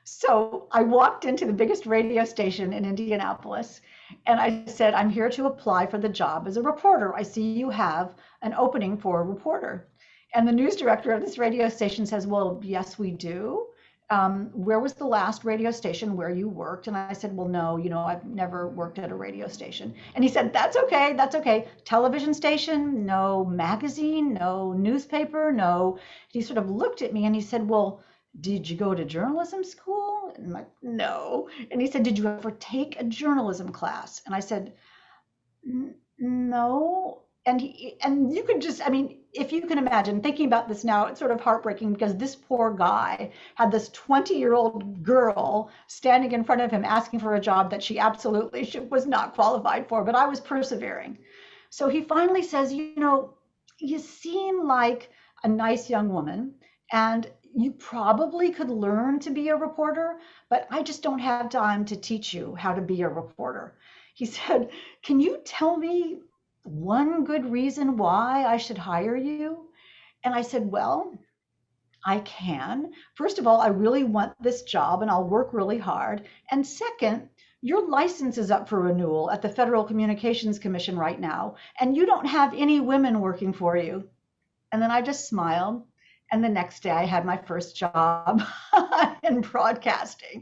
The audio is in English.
So I walked into the biggest radio station in Indianapolis and I said, I'm here to apply for the job as a reporter. I see you have an opening for a reporter. And the news director of this radio station says, well, yes, we do. Where was the last radio station where you worked? And I said, well, no, I've never worked at a radio station. And he said, that's okay, that's okay. Television station, no magazine, no newspaper, no. He sort of looked at me and he said, well, did you go to journalism school? And I'm like, no. And he said, did you ever take a journalism class? And I said, no. And you could just, I mean, if you can imagine thinking about this now, it's sort of heartbreaking because this poor guy had this 20-year-old girl standing in front of him asking for a job that she absolutely was not qualified for, but I was persevering. So he finally says, you seem like a nice young woman and you probably could learn to be a reporter, but I just don't have time to teach you how to be a reporter. He said, can you tell me one good reason why I should hire you? And I said, well, I can. First of all, I really want this job and I'll work really hard. And second, your license is up for renewal at the Federal Communications Commission right now, and you don't have any women working for you. And then I just smiled. And the next day I had my first job in broadcasting.